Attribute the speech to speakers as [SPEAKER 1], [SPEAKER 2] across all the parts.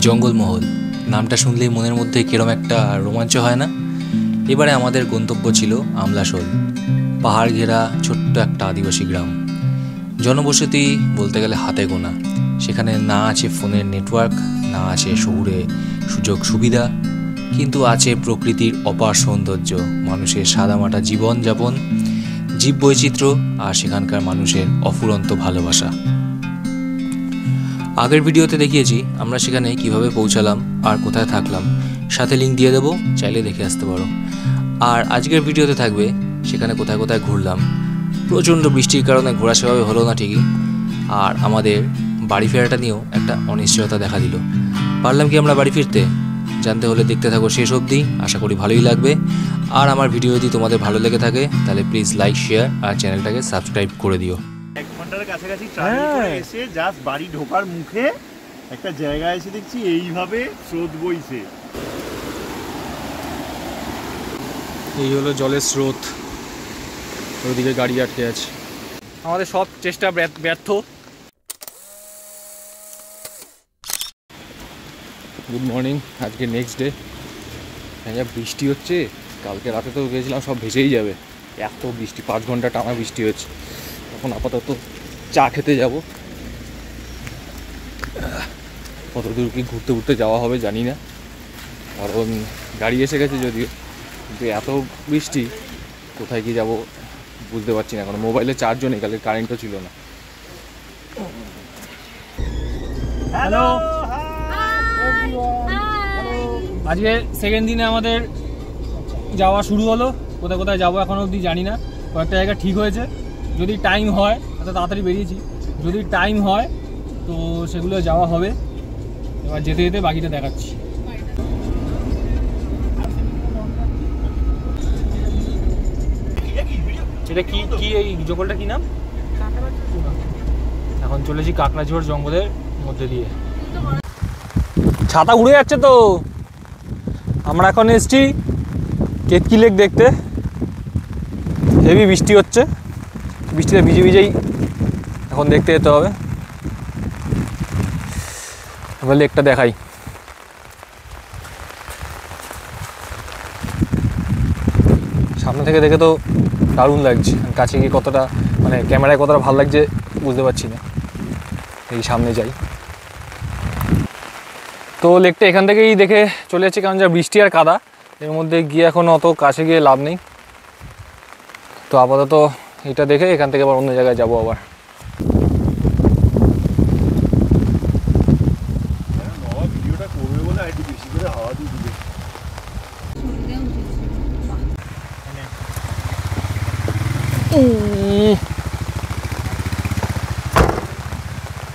[SPEAKER 1] জঙ্গলমহল নামটা শুনলেই মনের মধ্যে কিরম একটা রোমাঞ্চ হয় না। এবারে আমাদের গন্তব্য ছিল আমলাশোল, পাহাড় ঘেরা ছোট্ট একটা আদিবাসী গ্রাম। জনবসতি বলতে গেলে হাতে গোনা। সেখানে না আছে ফোনের নেটওয়ার্ক, না আছে শহুরে সুযোগ সুবিধা, কিন্তু আছে প্রকৃতির অপার সৌন্দর্য, মানুষের সাদামাটা জীবনযাপন, জীববৈচিত্র্য আর সেখানকার মানুষের অফুরন্ত ভালোবাসা। আগের ভিডিওতে দেখিয়েছি আমরা সেখানে কিভাবে পৌঁছালাম আর কোথায় থাকলাম, সাথে লিঙ্ক দিয়ে দেবো, চাইলে দেখে আসতে পারো। আর আজকের ভিডিওতে থাকবে সেখানে কোথায় কোথায় ঘুরলাম। প্রচণ্ড বৃষ্টির কারণে ঘোরা সেভাবে হলো না ঠিকই, আর আমাদের বাড়ি ফেরাটা নিয়েও একটা অনিশ্চয়তা দেখা দিল। পারলাম কি আমরা বাড়ি ফিরতে? জানতে হলে দেখতে থাকো শেষ অবধি, আশা করি ভালোই লাগবে। আর আমার ভিডিও যদি তোমাদের ভালো লেগে থাকে তাহলে প্লিজ লাইক, শেয়ার আর চ্যানেলটাকে সাবস্ক্রাইব করে দিও।
[SPEAKER 2] এক ঘন্টার কাছাকাছি ট্রাভেল করে এসে জাস্ট বাড়ি ঢোকার মুখে একটা জায়গায় এসে দেখছি এইভাবে স্রোত বইছে।
[SPEAKER 3] এই হলো জলের স্রোত, ওইদিকে গাড়ি আটকে আছে। আমাদের সব চেষ্টা ব্যর্থ। গুড মর্নিং, আজকে নেক্সট ডে। যা বৃষ্টি হচ্ছে, কালকে রাতে তো গেছিলাম সব ভেসেই যাবে, এত বৃষ্টি, 5 ঘন্টা টানা বৃষ্টি হচ্ছে। এখন আপাতত চা খেতে যাব। কত দূর কি ঘুরতে ঘুরতে যাওয়া হবে জানি না, কারণ গাড়ি এসে গেছে যদিও, কিন্তু এত বৃষ্টি কোথায় কি যাব বুঝতে পারছি না। কারণ মোবাইলে চার্জও নেই, কালকে কারেন্টও ছিল না।
[SPEAKER 2] হ্যালো,
[SPEAKER 3] আজকে সেকেন্ড দিনে আমাদের যাওয়া শুরু হলো। কোথায় কোথায় যাবো এখনো অবধি জানি না। কয়েকটা জায়গা ঠিক হয়েছে, যদি টাইম হয়, এত তাড়াতাড়ি বেরিয়েছি, যদি টাইম হয় তো সেগুলো যাওয়া হবে। এবার যেতে যেতে বাকিটা দেখাচ্ছি। এটা কি কি এই জঙ্গলটা কি নাম? এখন চলেছি কাকড়াঝোড় জঙ্গলের মধ্যে দিয়ে। ছাতা উড়ে যাচ্ছে তো। আমরা এখন এসছি কেতকি লেক দেখতে। হেভি বৃষ্টি হচ্ছে, বৃষ্টিতে ভিজে ভিজেই এখন দেখতে যেতে হবে। এবার লেকটা দেখাই। সামনে থেকে দেখে তো দারুণ লাগছে, কাছে গিয়ে কতটা মানে ক্যামেরায় কতটা ভালো লাগছে বুঝতে পারছি না। এই সামনে যাই তো লেকটা এখান থেকেই দেখে চলে যাচ্ছে, কারণ যা বৃষ্টি আর কাদা, এর মধ্যে গিয়ে এখন অত কাছে গিয়ে লাভ নেই। তো আপাতত এটা দেখে এখান থেকে আবার অন্য জায়গায় যাবো আবার।
[SPEAKER 2] ভিডিওটা করবে বলে একটু বেশি করে হাওয়া দিয়ে দিবে।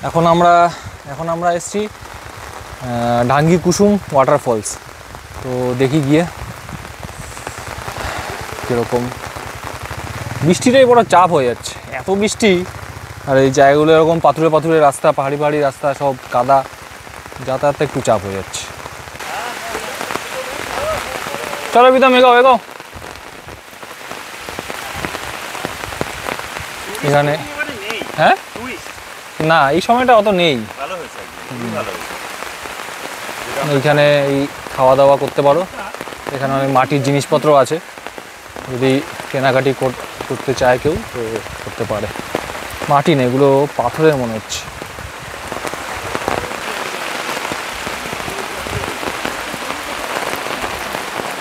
[SPEAKER 3] এখন আমরা এসছি ঢাঙ্গি কুসুম ওয়াটারফলস। তো দেখি গিয়ে কীরকম। বৃষ্টিটাই বড় চাপ হয়ে যাচ্ছে, এত বৃষ্টি, আর এই জায়গাগুলো এরকম পাথুরে পাথুরে রাস্তা, পাহাড়ি পাহাড়ি রাস্তা, সব কাদা, যাতায়াতে একটু চাপ হয়ে যাচ্ছে। চলো বিদাম, এগো এগো। এখানে হ্যাঁ না, এই সময়টা অত নেই। এইখানে এই খাওয়া দাওয়া করতে পারো, এখানে অনেক মাটির জিনিসপত্র আছে, যদি কেনাকাটি করতে চায় কেউ তো করতে পারে। মাটি না, এগুলো পাথরের মনে হচ্ছে।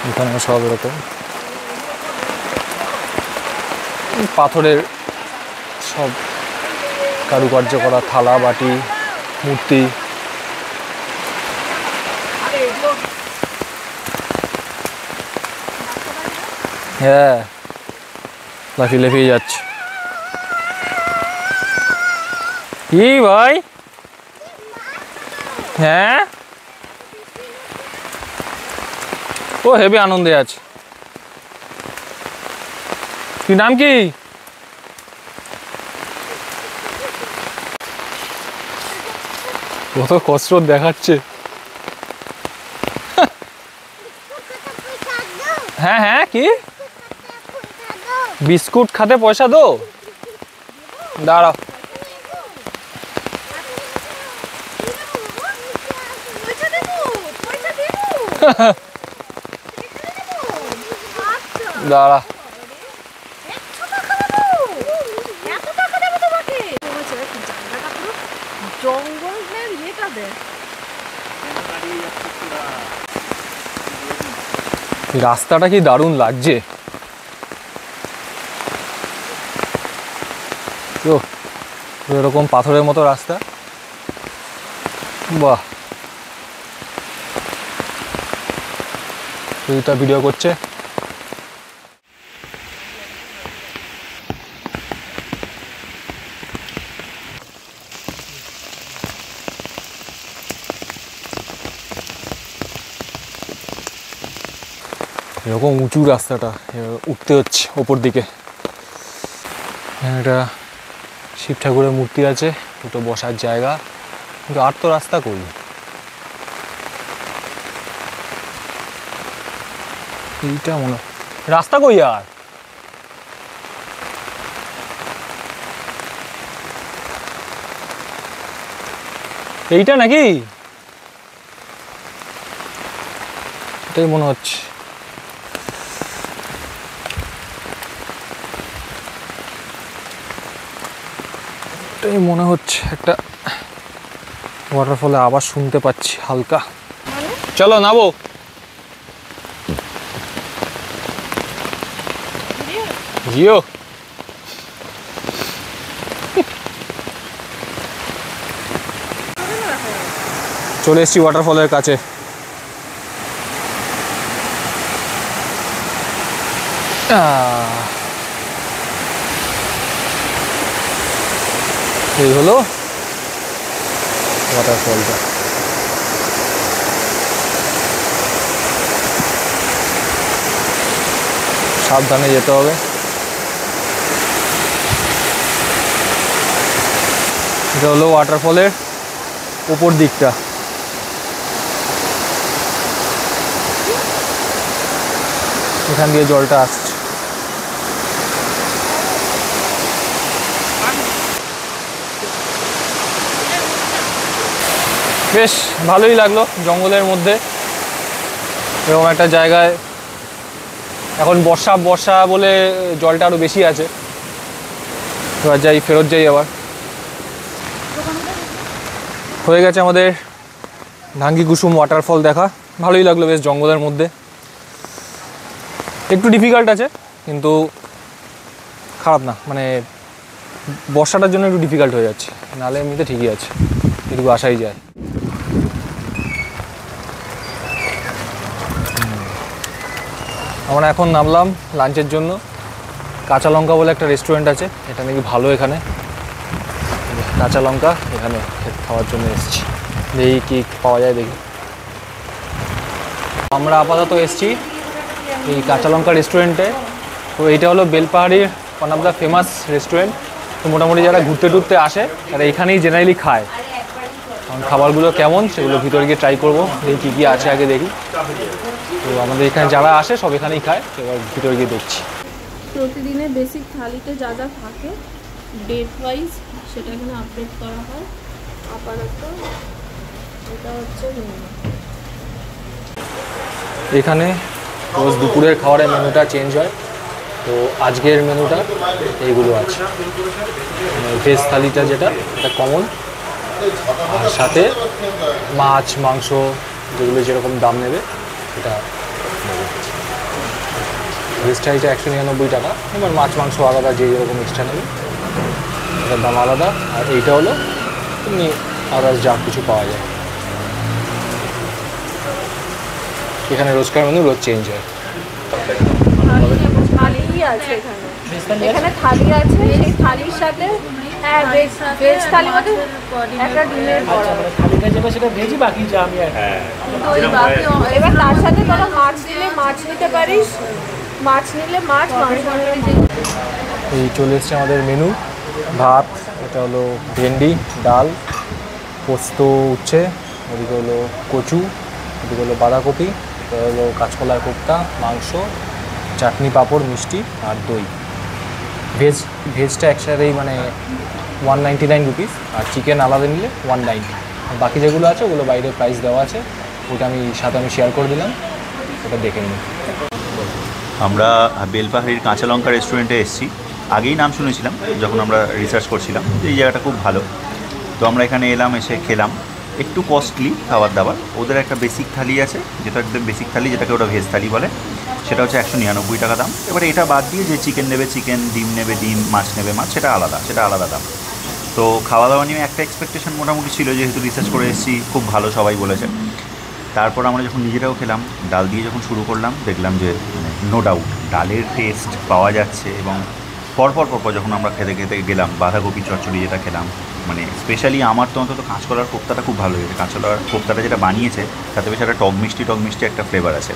[SPEAKER 3] এখানে সব এরকম পাথরের সব কারুকার্য করা থালা বাটি, মূর্তি। হ্যাঁ, লাফিয়ে লাফিয়ে যাচ্ছে। কি ভাই? হ্যাঁ, ও হেবি আনন্দে আছে। কি নাম কি? কত কসরত দেখাচ্ছে। হ্যাঁ হ্যাঁ, কি বিস্কুট খাতে পয়সা দো? দাঁড়াও, দাঁড়া
[SPEAKER 4] জঙ্গলের ইয়েটা দে
[SPEAKER 3] রাস্তাটা কি দারুণ লাগছে। এরকম পাথরের মতো রাস্তা, বাহ। এইটা ভিডিও করছে। এরকম উঁচু রাস্তাটা, উঠতে হচ্ছে ওপর দিকে। একটা শিব ঠাকুরের মূর্তি আছে, দুটো বসার জায়গা, কিন্তু আর তো রাস্তা কই। এইটা মনে রাস্তা কই আর, এইটা নাকি? এটাই মনে হচ্ছে। এটাই মনে হচ্ছে। একটা ওয়াটারফলে আবার শুনতে পাচ্ছি হালকা। চলো নামো। জিও চলে এসছি ওয়াটারফলের কাছে। এই হলো ওয়াটারফলটা। সাবধানে যেতে হবে। এটা হলো ওয়াটারফলের উপর দিকটা। এখান দিয়ে জলটা আসছে। বেশ ভালোই লাগলো জঙ্গলের মধ্যে এরকম একটা জায়গায়। এখন বর্ষা বলে জলটা আরো বেশি আছে। এবার যাই, ফেরত যাই। আবার হয়ে গেছে আমাদের ঢাঙ্গি কুসুম ওয়াটারফল দেখা। ভালোই লাগলো বেশ জঙ্গলের মধ্যে। একটু ডিফিকাল্ট আছে কিন্তু খারাপ না, মানে বর্ষাটার জন্য একটু ডিফিকাল্ট হয়ে যাচ্ছে, নাহলে এমনিতে ঠিকই আছে, এটুকু আসাই যায়। আমরা এখন নামলাম লাঞ্চের জন্য। কাঁচা লঙ্কা বলে একটা রেস্টুরেন্ট আছে, এটা নাকি ভালো। এখানে কাঁচা লঙ্কা, এখানে খাওয়ার জন্য এসেছি। দেখি কী পাওয়া যায় দেখি। আমরা আপাতত এসেছি এই কাঁচা লঙ্কা রেস্টুরেন্টে। তো এইটা হলো বেলপাহাড়ির one of the famous restaurant. তো মোটামুটি যারা ঘুরতে টুরতে আসে তারা এখানেই জেনারেলি খায়। খাবারগুলো কেমন সেগুলো ভিতরে গিয়ে ট্রাই করবো, দেখি কী কী আছে আগে দেখি। তো আমাদের এখানে যারা আসে সব এখানেই খায়, এবার ভিতরে গিয়ে দেখছি।
[SPEAKER 4] প্রতিদিনের বেসিক থালিতে যা যা থাকে ডেট ওয়াইজ সেটা এখানে আপডেট করা হয়। আপাতত এটা হচ্ছে মেনু।
[SPEAKER 3] এখানে রোজ দুপুরের খাবারের মেনুটা চেঞ্জ হয়। তো আজকের মেনুটা এইগুলো আছে। ভেজ থালিটা যেটা এটা কমন, আর সাথে মাছ মাংস যেগুলো যেরকম দাম নেবে এটা নেবে। ভেজ থালিটা 199 টাকা। এবার মাছ মাংস আলাদা, যে যেরকম এক্সট্রা নেবে এটার দাম আলাদা। আর এইটা হলো এমনি আদার্স যা কিছু পাওয়া যায়। এখানে রোজকার মেনু রোজ চেঞ্জ হয়।
[SPEAKER 4] থালি আছে এখানে, এখানে থালি আছে। সেই থালির সাথে হ্যাঁ ভেজ থালি মানে একটা ডিমের বড়া।
[SPEAKER 5] থালিটা যেটা সেটা ভেজি, বাকি যা আমি আর
[SPEAKER 4] এবার তার সাথে তোরা মাছ দিলে মাছ নিতে পারিস, মাছ নিলে মাছ, মাংস নিলে।
[SPEAKER 3] এই চলে এসছে আমাদের মেনু। ভাত, এটা হলো ভেন্ডি, ডাল, পোস্ত উচ্ছে, ওদিকে হলো কচু, ওদিকে হলো বাঁধাকপি, এটা হলো কাঁচকলার কোপ্তা, মাংস, চাটনি, পাঁপড়, মিষ্টি আর দই। ভেজটা একসাথেই মানে 199 রুপিস, আর চিকেন আলাদা নিলে 190। বাকি যেগুলো আছে ওগুলো বাইরে প্রাইস দেওয়া আছে,
[SPEAKER 1] ওটা সাথে আমি শেয়ার করে দিলাম, ওটা দেখে নিন।
[SPEAKER 6] আমরা বেলপাহাড়ির কাঁচা লঙ্কা রেস্টুরেন্টে এসেছি। আগেই নাম শুনেছিলাম যখন আমরা রিসার্চ করছিলাম, এই জায়গাটা খুব ভালো। তো আমরা এখানে এলাম, এসে খেলাম। একটু কস্টলি খাবার দাবার। ওদের একটা বেসিক থালি আছে, যেটা একদম বেসিক থালি, যেটাকে ওরা ভেজ থালি বলে, সেটা হচ্ছে 199 টাকা দাম। এবারে এটা বাদ দিয়ে যে চিকেন নেবে চিকেন, ডিম নেবে ডিম, মাছ নেবে মাছ, সেটা আলাদা দাম। তো খাওয়া দাওয়া নিয়ে একটা এক্সপেকটেশন মোটামুটি ছিল, যেহেতু রিসার্চ করে এসেছি, খুব ভালো সবাই বলেছে। তারপর আমরা যখন নিজেরাও খেলাম, ডাল দিয়ে যখন শুরু করলাম, দেখলাম যে নো ডাউট ডালের টেস্ট পাওয়া যাচ্ছে। এবং পরপর যখন আমরা খেতে গেলাম, বাঁধাকপি চচ্চড়ি যেটা খেলাম, মানে স্পেশালি আমার তো অন্তত কাঁচকলার কোপ্তাটা খুব ভালো লেগেছে। কাঁচকলার কোপ্তাটা যেটা বানিয়েছে, তাতে বেশ একটা টক মিষ্টি একটা ফ্লেভার আছে।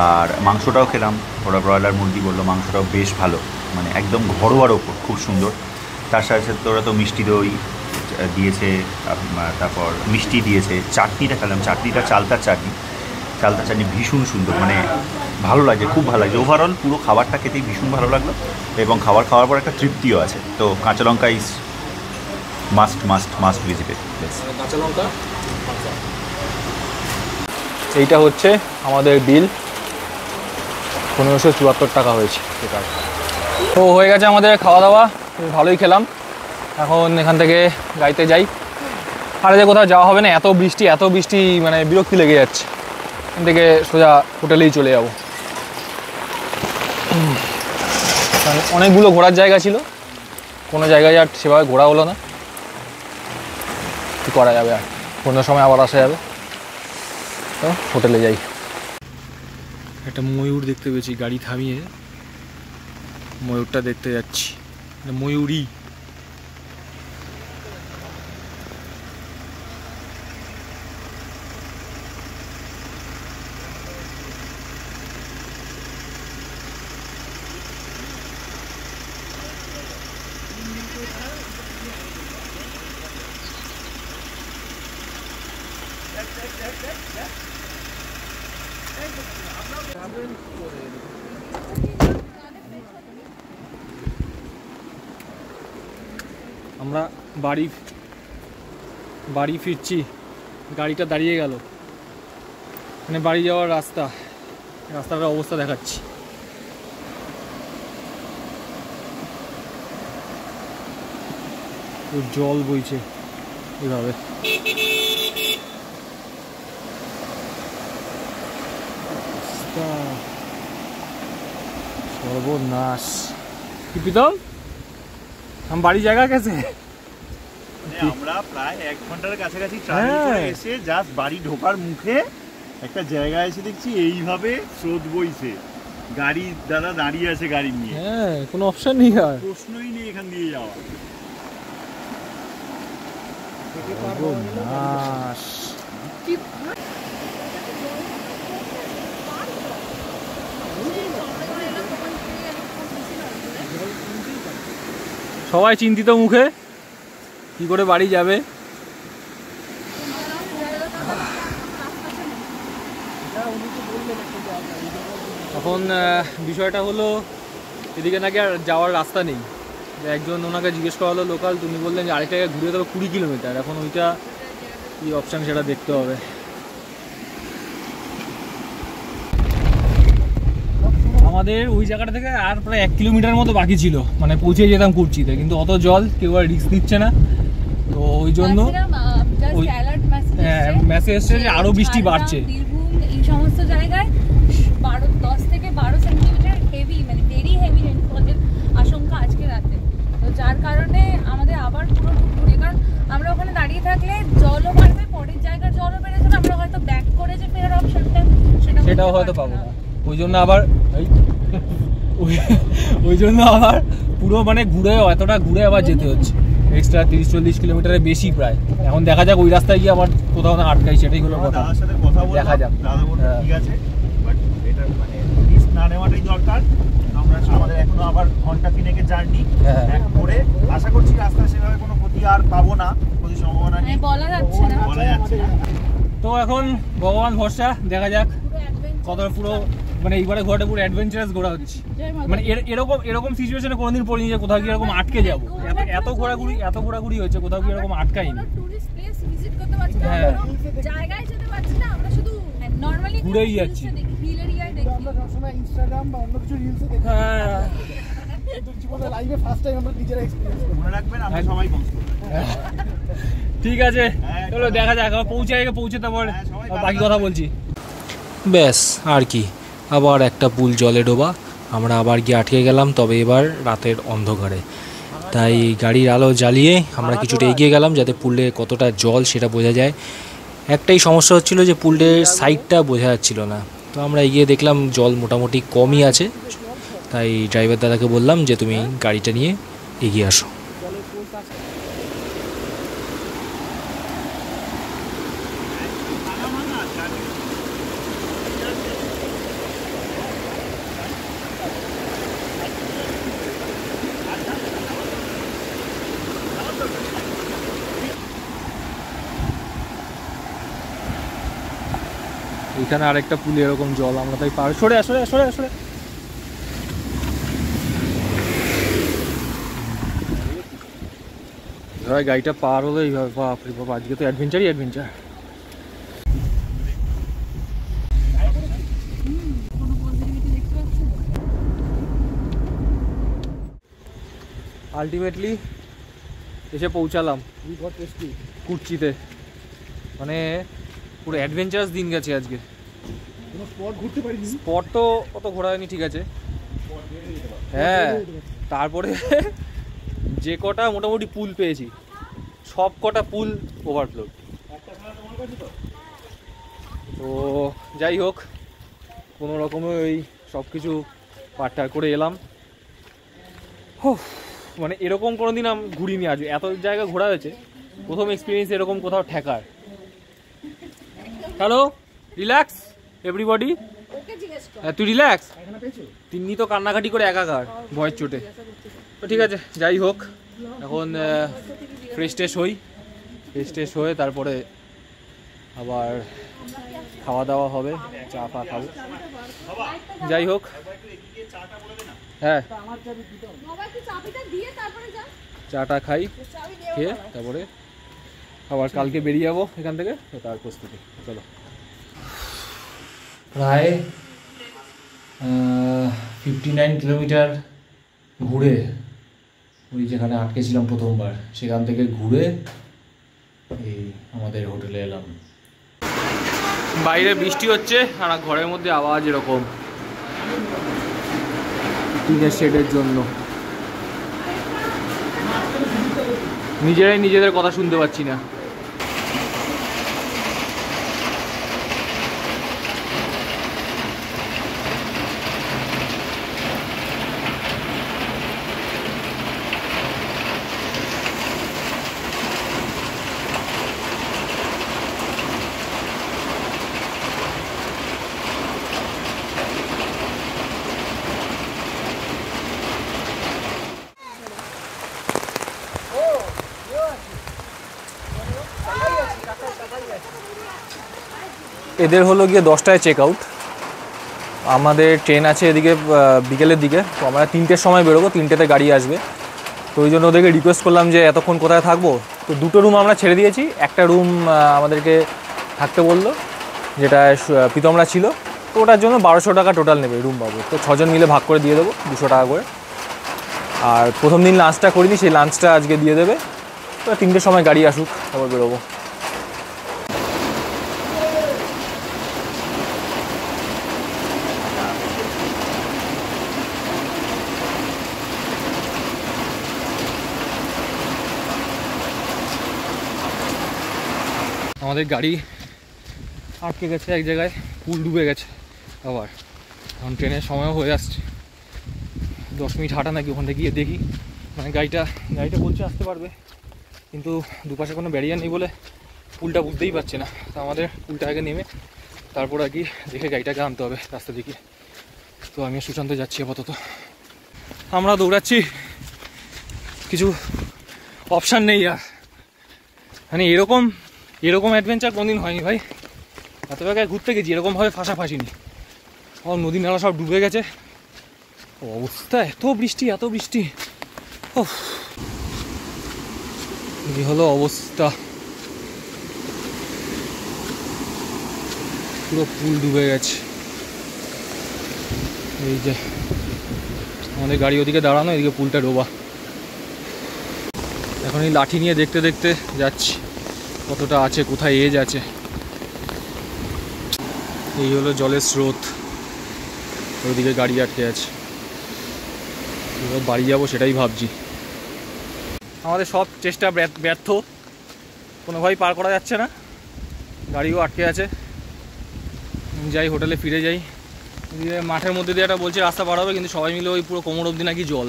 [SPEAKER 6] আর মাংসটাও খেলাম, ওরা ব্রয়লার মুরগি বললো, মাংসটাও বেশ ভালো, মানে একদম ঘরোয়ার ওপর, খুব সুন্দর। তার সাথে সাথে ওরা তো মিষ্টি দই দিয়েছে, তারপর মিষ্টি দিয়েছে। চাটনিটা খেলাম, চাটনিটা চালতার চাটনি ভীষণ সুন্দর, মানে ভালো লাগছে, খুব ভালো লাগছে। ওভারঅল পুরো খাবারটা খেতেই ভীষণ ভালো লাগলো, এবং খাওয়ার পর একটা তৃপ্তিও আছে। তো কাঁচা লঙ্কা ইজ মাস্ট ভিজিটেড প্লেস।
[SPEAKER 1] কাঁচা লঙ্কা। এইটা হচ্ছে আমাদের বিল, 1574 টাকা হয়েছে। তো হয়ে গেছে আমাদের খাওয়া দাওয়া, ভালোই খেলাম। এখন এখান থেকে গাড়িতে যাই, আর যে কোথাও যাওয়া হবে না, এত বৃষ্টি, মানে বিরক্তি লেগে যাচ্ছে। এখান থেকে সোজা হোটেলেই চলে যাব। অনেকগুলো ঘোরার জায়গা ছিল, কোনো জায়গায় আর সেভাবে ঘোরা হলো না। কী করা যাবে, আর অন্য সময় আবার আসা যাবে। তো হোটেলে যাই। একটা ময়ূর দেখতে পেয়েছি, গাড়ি থামিয়ে ময়ূরটা দেখতে যাচ্ছি। ময়ূরী। আমরা বাড়ি ফিরছি, গাড়িটা দাঁড়িয়ে গেল। মানে বাড়ি যাওয়ার রাস্তাটার অবস্থা দেখাচ্ছি। জল বইছে এভাবে। সর্বনাশ। কি প্রীতম, हम বাড়ি জায়গা গেছে।
[SPEAKER 2] আমরা প্রায় 1 ঘন্টার কাছাকাছি ট্রাভেল করে এসে জাস্ট বাড়ি ঢোকার মুখে একটা জায়গা এসে দেখছি এইভাবে স্রোত বইছে। গাড়ি দাদা দাঁড়িয়ে আছে গাড়ি নিয়ে।
[SPEAKER 3] হ্যাঁ, কোনো অপশন নেই, আর
[SPEAKER 2] প্রশ্নই নেই এখান দিয়ে যাওয়া।
[SPEAKER 3] সবাই চিন্তিত মুখে, কি করে বাড়ি যাবে। এখন বিষয়টা হলো, এদিকে নাকি আর যাওয়ার রাস্তা নেই। একজন ওনাকে জিজ্ঞেস করা হলো লোকাল, তুমি বললেন যে আরেকটা জায়গায় ঘুরে দেবো 20 কিলোমিটার। এখন ওইটা কি অপশান সেটা দেখতে হবে। আমাদের ওই জায়গাটা থেকে আর প্রায় 1 কিলোমিটার মতো বাকি ছিল, মানে পৌঁছে যেতাম কুর্চিতে, কিন্তু অত জল কেউ আর রিস্ক নিচ্ছে না। তো ওই জন্য মেসেজ এসছে যে আরো বৃষ্টি বাড়ছে।
[SPEAKER 7] এই সমস্ত জায়গায় 10 থেকে 12 সেন্টিমিটার হেভি, মানে ভেরি হেভি রেইনফলের আশঙ্কা আজকে রাতে। তো যার কারণে আমাদের আবার পুরো ঘুরে, কারণ আমরা ওখানে দাঁড়িয়ে থাকলে জলও বাড়বে, পরের জায়গার জলও বেড়ে যাবে, আমরা হয়তো ব্যাক করে যে ফেরার অপশনটা
[SPEAKER 3] সেটাও হয়তো পাবো না। ওই জন্য আবার পুরো মানে এতটা ঘুরে আবার যেতে হচ্ছে, এক্সট্রা 30-40 কিলোমিটারের বেশি প্রায়। এখন দেখা যাক ওই রাস্তায় গিয়ে আবার কোথাও না আটকাই, সেটাই হলো কথা। দেখা যাক।
[SPEAKER 2] ঠিক আছে, বাট এটা মানে রিস্ক না নেওয়াটাই দরকার। আমরা আমাদের এখনো আবার ঘন্টা 3 জার্নি করে আশা করছি রাস্তায় সেভাবে কোনো ক্ষতি আর পাবো না, কোনো সম্ভাবনা নেই,
[SPEAKER 7] বলা যাচ্ছে না।
[SPEAKER 3] তো এখন ভগবান ভরসা, দেখা যাক কতটা পুরো, মানে এইবারে ঘোরাটা পুরো অ্যাডভেঞ্চারাস ঘোরা হচ্ছে। মানে এরকম সিচুয়েশনে কোনোদিন পড়িনি যে কোথাও গিয়ে এরকম আটকে যাবো। এত ঘোরাঘুরি হয়েছে, কোথাও গিয়ে এরকম আটকাইনি।
[SPEAKER 7] প্লেস ভিজিট করতে পারছি না,
[SPEAKER 3] হ্যাঁ।
[SPEAKER 7] কোনো জায়গায় যেতে পারছি না, আমরা শুধু নরমালি
[SPEAKER 3] ঘুরেই যাচ্ছি।
[SPEAKER 7] হিল এরিয়ায় দেখি।
[SPEAKER 5] আমরা সবসময় ইনস্টাগ্রাম বা অন্য কিছু রিলসে দেখি,
[SPEAKER 3] হ্যাঁ
[SPEAKER 5] কিন্তু জীবনে লাইভে ফার্স্ট টাইম আমরা নিজেরা এক্সপেরিয়েন্স করি।
[SPEAKER 2] মনে রাখবেন আমরা সবাই বন্ধু।
[SPEAKER 3] ঠিক আছে,
[SPEAKER 2] হ্যাঁ,
[SPEAKER 3] চলো দেখা যাক, আবার পৌঁছে তারপর
[SPEAKER 2] হ্যাঁ, সবাই
[SPEAKER 3] বাকি কথা বলছি।
[SPEAKER 1] ব্যাস আর কি, আবার একটা পুল জলে ডোবা। আমরা আবার গিয়ে আটকে গেলাম, তবে এবার রাতের অন্ধকারে। তাই গাড়ির আলো জ্বালিয়ে আমরা কিছুটা এগিয়ে গেলাম যাতে পুলে কতটা জল সেটা বোঝা যায়। একটাই সমস্যা হচ্ছিল যে পুলের সাইডটা বোঝা যাচ্ছিল না, তো আমরা এগিয়ে দেখলাম জল মোটামুটি কমই আছে। তাই ড্রাইভার দাদাকে বললাম যে তুমি গাড়িটা নিয়ে এগিয়ে আসো।
[SPEAKER 3] এখানে আরেকটা পুলে এরকম জল, আমরা তাই পার সরে গাড়িটা পার হলো এইভাবে। বাপরে বাবা, আজকে তো অ্যাডভেঞ্চার। আলটিমেটলি এসে পৌঁছালাম কুর্চিতে। মানে পুরো অ্যাডভেঞ্চারাস দিন গেছে আজকে।
[SPEAKER 5] কোনো স্পট ঘুরতে পারিনি,
[SPEAKER 3] স্পট তো অত ঘোরা হয়নি, ঠিক আছে। হ্যাঁ, তারপরে যে কটা মোটামুটি পুল পেয়েছি সব কটা পুল ওভারফ্লো। তো যাই হোক, কোনো রকমে ওই সব কিছু পার করে এলাম। মানে এরকম কোনো দিন আমি ঘুরিনি, আজ এত জায়গা ঘোরা হয়েছে, প্রথম এক্সপিরিয়েন্স এরকম কোথাও ঠেকার। Hello, relax everybody. তুই রিল্যাক্স, তিনি তো কান্নাকাটি করে একাকার ভয়ের চোটে। তো ঠিক আছে, যাই হোক, এখন ফ্রেশ ট্রেশ হয়ে তারপরে আবার খাওয়া দাওয়া হবে, চা ফা খাবো। যাই হোক, হ্যাঁ চাটা খাই, খেয়ে তারপরে আবার কালকে বেরিয়ে যাবো এখান থেকে। তো তার প্রস্তুতি, চলো।
[SPEAKER 1] প্রায় 59 কিলোমিটার ঘুরে, ওই যেখানে আটকেছিলাম প্রথমবার সেখান থেকে ঘুরে এই আমাদের হোটেলে এলাম।
[SPEAKER 3] বাইরে বৃষ্টি হচ্ছে আর ঘরের মধ্যে আওয়াজ এরকম টিনের শেডের জন্য। নিজেরাই নিজেদের কথা শুনতে পাচ্ছি না। এদের হলো গিয়ে 10টায় চেক আউট। আমাদের ট্রেন আছে এদিকে বিকেলের দিকে, তো আমরা 3টের সময় বেরোবো, 3টেতে গাড়ি আসবে। তো ওই জন্য ওদেরকে রিকোয়েস্ট করলাম যে এতক্ষণ কোথায় থাকবো। তো 2টো রুম আমরা ছেড়ে দিয়েছি, একটা রুম আমাদেরকে থাকতে বললো, যেটা প্রীতমরা ছিল। তো ওটার জন্য 1200 টাকা টোটাল নেবে রুম বাবু। তো 6 জন মিলে ভাগ করে দিয়ে দেবো 200 টাকা করে। আর প্রথম দিন লাঞ্চটা করিনি, সেই লাঞ্চটা আজকে দিয়ে দেবে। তো 3টের সময় গাড়ি আসুক, তারপর বেরোবো। আমাদের গাড়ি আটকে গেছে এক জায়গায়, পুল ডুবে গেছে আবার। এখন ট্রেনের সময়ও হয়ে আসছে, 10 মিনিট হাঁটা নাকি, ওখানে গিয়ে দেখি। মানে গাড়িটা বলছে আসতে পারবে, কিন্তু দুপাশে কোনো ব্যারিয়ার নেই বলে পুলটা বুঝতেই পারছে না। তো আমাদের পুলটা আগে নেমে তারপর আর কি দেখে গাড়িটাকে আনতে হবে রাস্তা দিকে। তো আমি সুশান্ত যাচ্ছি আপাতত। আমরা দৌড়াচ্ছি, কিছু অপশান নেই আর। মানে এরকম অ্যাডভেঞ্চার কোনদিন হয়নি ভাই। এত জায়গায় ঘুরতে গেছি, এরকমভাবে ফাঁসিনি। ও নদী নালা সব ডুবে গেছে, অবস্থা। এত বৃষ্টি কি হলো অবস্থা। পুরো পুল ডুবে গেছে। এই যে আমাদের গাড়ি ওদিকে দাঁড়ানো, এদিকে পুলটা ডোবা। এখন এই লাঠি নিয়ে দেখতে দেখতে যাচ্ছি কতটা আছে, কোথায় এজ আছে। এই হলো জলের স্রোত, ওইদিকে গাড়ি আটকে আছে। এবার বাড়ি যাবো সেটাই ভাবছি। আমাদের সব চেষ্টা ব্যর্থ, কোনোভাবেই পার করা যাচ্ছে না, গাড়িও আটকে আছে। যাই হোটেলে ফিরে যাই। মাঠের মধ্যে দিয়ে একটা বলছে রাস্তা পার হবে, কিন্তু সবাই মিলে ওই পুরো কোমর অবধি নাকি জল,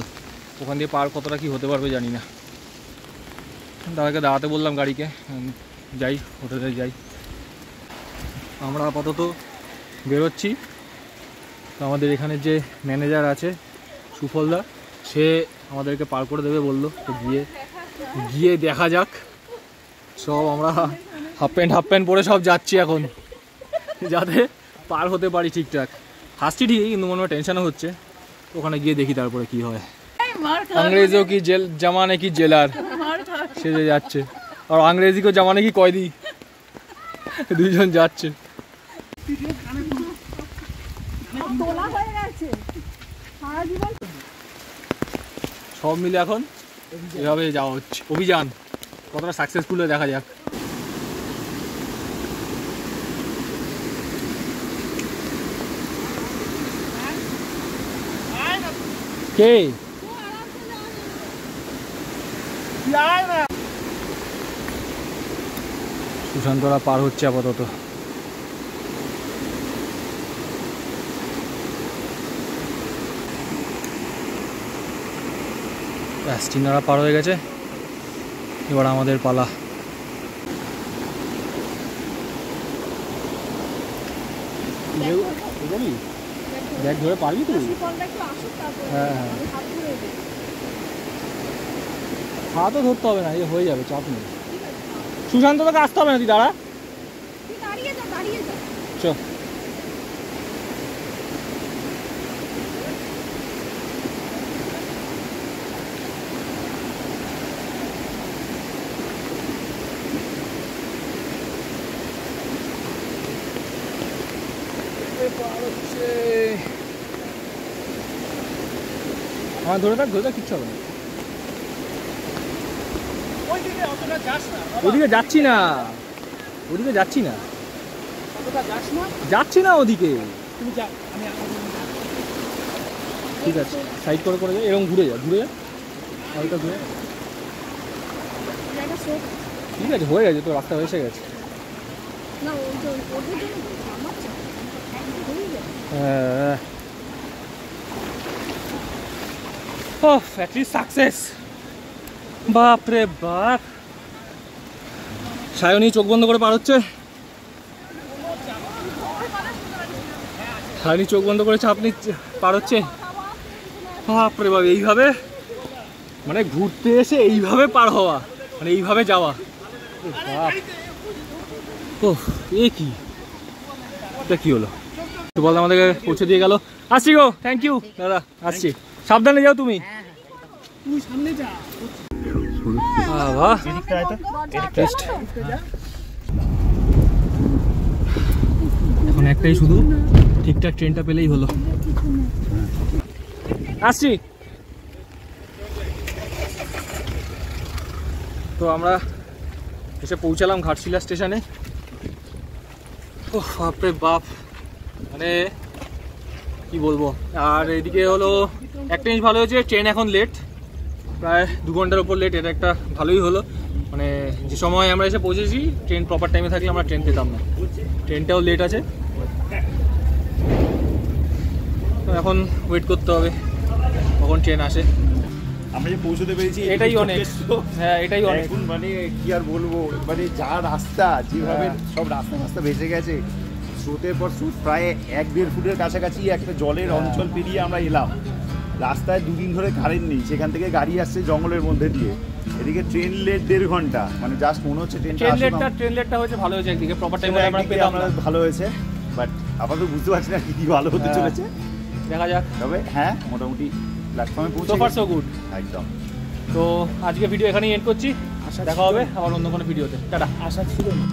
[SPEAKER 3] ওখান দিয়ে পার কতটা কি হতে পারবে জানি না। দাদাকে দাঁড়াতে বললাম গাড়িকে, যাই হোটেলে যাই। আমরা আপাতত বেরোচ্ছি। তো আমাদের এখানে যে ম্যানেজার আছে সুফলদা, সে আমাদেরকে পার করে দেবে বললো। তো গিয়ে দেখা যাক। সব আমরা হাফ প্যান্ট পরে সব যাচ্ছি এখন, যাতে পার হতে পারি ঠিকঠাক। হাসছি ঠিকই, কিন্তু মনে হয় টেনশনও হচ্ছে। ওখানে গিয়ে দেখি তারপরে কি হয়। अंग्रेजों की जेल जमाने की जेलर সেজে যাচ্ছে, আর अंग्रेजी को जमाने की কয়দি, দুইজন যাচ্ছে। সব মিলে এখন এভাবে যাওয়া হচ্ছে। অভিযান কতটা সাকসেসফুল হয়ে দেখা যাক। কে সুশান্তরা পার হচ্ছে আপাতত। চিনারা পার হয়ে গেছে, এবার আমাদের পালা। ব্যাগ ধরে পারবি তুই? হ্যাঁ হ্যাঁ, হাতও ধরতে হবে না, হয়ে যাবে, চাপ নেই। সুশান্ত তোকে আসতে হবে না, তুই দাঁড়া। চ আমার ধরে থাক কিচ্ছু হবে না। ওদিকে যাচ্ছি না, ওদিকে। ঠিক আছে, সাইড করে যা, এরকম ঘুরে যা হালকা ঘুরে। ঠিক আছে, হয়ে গেছে তো, রাস্তা এসে গেছে। হ্যাঁ, অ্যাটলিস্ট সাকসেস। বাপ রে বাপ, সায়নী চোখ বন্ধ করে পার হচ্ছে। সায়নী চোখ বন্ধ করে চাপ নিচ্ছে, পার হচ্ছে। বাপ রে বাপ, এইভাবে মানে ঘুরতে এসে এইভাবে পার হওয়া, মানে এইভাবে যাওয়া। ও এ কি, এটা কি হলো? তো বল, আমাদেরকে পৌঁছে দিয়ে গেল। আসছি গো, থ্যাংক ইউ দাদা, আসছি। সাবধানে যাও তুমি। এখন একটাই শুধু, ঠিকঠাক ট্রেনটা পেলেই হলো। আসছি। তো আমরা এসে পৌঁছালাম ঘাটশিলা স্টেশনে। ও বাপরে বাপ, মানে কি বলবো। আর এদিকে হলো একটা জিনিস ভালো হয়েছে, ট্রেন এখন লেট, প্রায় 2 ঘন্টার ওপর লেট। এটা একটা ভালোই হলো, মানে যে সময় আমরা এসে পৌঁছেছি, ট্রেন প্রপার টাইমে থাকলে আমরা ট্রেন পেতাম না। ট্রেনটাও লেট আছে, তো এখন ওয়েট করতে হবে কখন ট্রেন আসে।
[SPEAKER 2] আমরা যে পৌঁছতে পেরেছি
[SPEAKER 3] এটাই অনেক। হ্যাঁ, এটাই অনেক।
[SPEAKER 2] এখন মানে কি আর বলবো, মানে যা রাস্তা, যেভাবে সব রাস্তা ভেসে গেছে, স্রোতের পর স্রোত, প্রায় 1-1.5 ফুটের কাছাকাছি একটা জলের অঞ্চল পেরিয়ে আমরা এলাম। রাস্তায় 2 দিন ধরে কারেন্ট নেই, সেখান থেকে গাড়ি আসছে জঙ্গলের মধ্যে দিয়ে। এদিকে ট্রেন লেট 1.5 ঘন্টা, মানে জাস্ট মনে হচ্ছে ট্রেন
[SPEAKER 3] লেটটা হয়েছে ভালো হয়েছে, একদিকে প্রপার টাইমে আমরা পেলাম না,
[SPEAKER 2] ভালো হয়েছে। বাট আপাতত বুঝতে পারছি না কি ভালো হতে চলেছে,
[SPEAKER 3] দেখা যাক।
[SPEAKER 2] তবে হ্যাঁ, মোটামুটি প্ল্যাটফর্মে পৌঁছে,
[SPEAKER 3] সো ফার সো গুড
[SPEAKER 2] একদম।
[SPEAKER 3] তো আজকে ভিডিও এখানেই এন্ড করছি, দেখা হবে আবার অন্য কোনো ভিডিওতে। টাটা।
[SPEAKER 5] আশা ছিল না।